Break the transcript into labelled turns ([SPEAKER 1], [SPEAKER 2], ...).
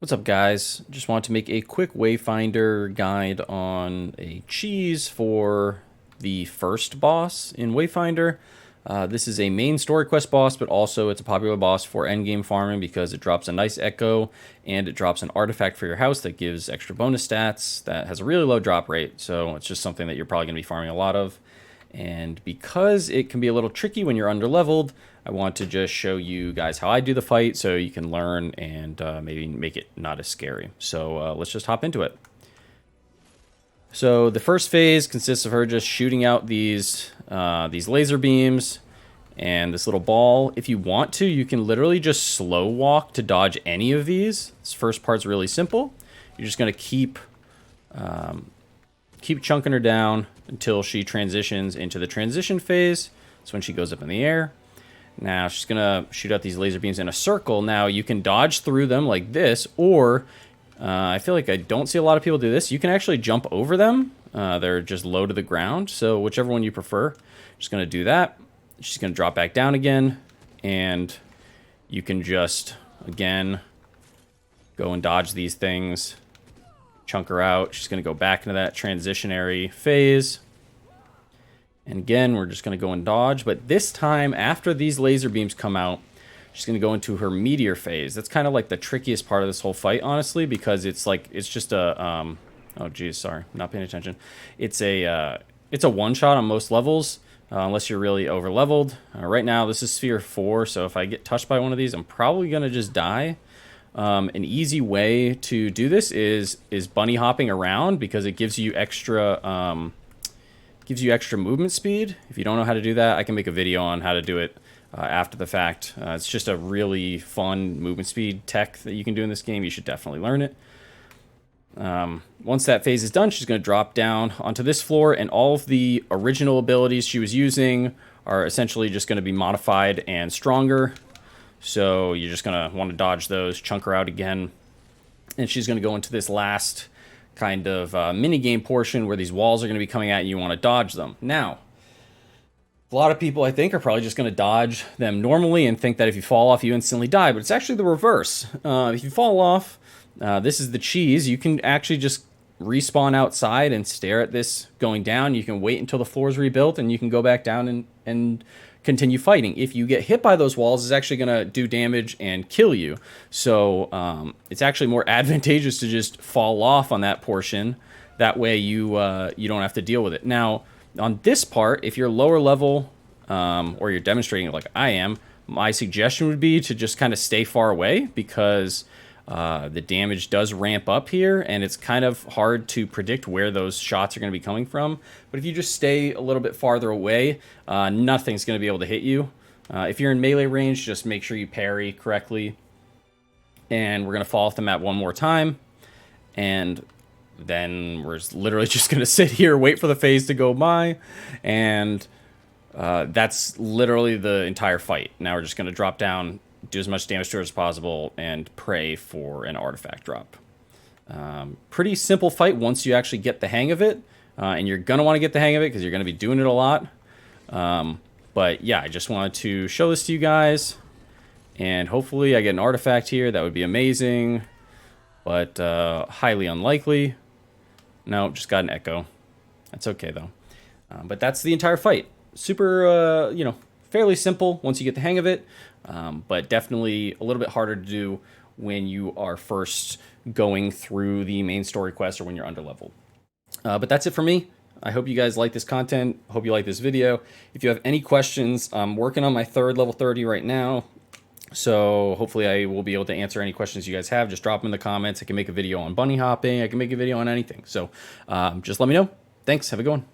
[SPEAKER 1] What's up, guys? Just wanted to make a quick Wayfinder guide on a cheese for the first boss in Wayfinder. This is a main story quest boss, but also it's a popular boss for endgame farming because it drops a nice echo and it drops an artifact for your house that gives extra bonus stats that has a really low drop rate. So it's just something that you're probably going to be farming a lot of. And because it can be a little tricky when you're underleveled, I want to just show you guys how I do the fight so you can learn and maybe make it not as scary. So let's just hop into it. So the first phase consists of her just shooting out these laser beams and this little ball. If you want to, you can literally just slow walk to dodge any of these. This first part's really simple. You're just going to keep chunking her down until she transitions into the transition phase. That's when she goes up in the air. Now she's gonna shoot out these laser beams in a circle. Now you can dodge through them like this, or I feel like I don't see a lot of people do this. You can actually jump over them. They're just low to the ground. So whichever one you prefer, just gonna do that. She's gonna drop back down again, and you can just again go and dodge these things. Chunk her out. She's going to go back into that transitionary phase. And again, we're just going to go and dodge. But this time, after these laser beams come out, she's going to go into her meteor phase. That's kind of like the trickiest part of this whole fight, honestly, because it's like, it's just a, oh geez, sorry, not paying attention. It's a one-shot on most levels, unless you're really over-leveled. Right now, this is Sphere 4, so if I get touched by one of these, I'm probably going to just die. An easy way to do this is bunny hopping around because it gives you extra movement speed. If you don't know how to do that, I can make a video on how to do it after the fact. It's just a really fun movement speed tech that you can do in this game. You should definitely learn it. Once that phase is done, she's going to drop down onto this floor, and all of the original abilities she was using are essentially just going to be modified and stronger. So you're just going to want to dodge those, chunk her out again. And she's going to go into this last kind of mini-game portion where these walls are going to be coming at you. You want to dodge them. Now, a lot of people, I think, are probably just going to dodge them normally and think that if you fall off, you instantly die. But it's actually the reverse. If you fall off, this is the cheese. You can actually just respawn outside and stare at this going down. You can wait until the floor is rebuilt, and you can go back down and continue fighting. If you get hit by those walls, it's actually going to do damage and kill you. So it's actually more advantageous to just fall off on that portion. That way you don't have to deal with it. Now, on this part, if you're lower level or you're demonstrating like I am, my suggestion would be to just kind of stay far away because the damage does ramp up here, and it's kind of hard to predict where those shots are going to be coming from. But if you just stay a little bit farther away, nothing's going to be able to hit you. If you're in melee range, just make sure you parry correctly. And we're going to fall off the map one more time. And then we're literally just going to sit here, wait for the phase to go by. And that's literally the entire fight. Now we're just going to drop down, do as much damage to her as possible, and pray for an artifact drop. Pretty simple fight once you actually get the hang of it, and you're going to want to get the hang of it because you're going to be doing it a lot. But yeah, I just wanted to show this to you guys, and hopefully I get an artifact here. That would be amazing, but highly unlikely. No, just got an echo. That's okay, though. But that's the entire fight. Super, fairly simple once you get the hang of it. But definitely a little bit harder to do when you are first going through the main story quest or when you're underleveled. But that's it for me. I hope you guys like this content. Hope you like this video. If you have any questions, I'm working on my third level 30 right now. So hopefully I will be able to answer any questions you guys have. Just drop them in the comments. I can make a video on bunny hopping. I can make a video on anything. So just let me know. Thanks. Have a good one.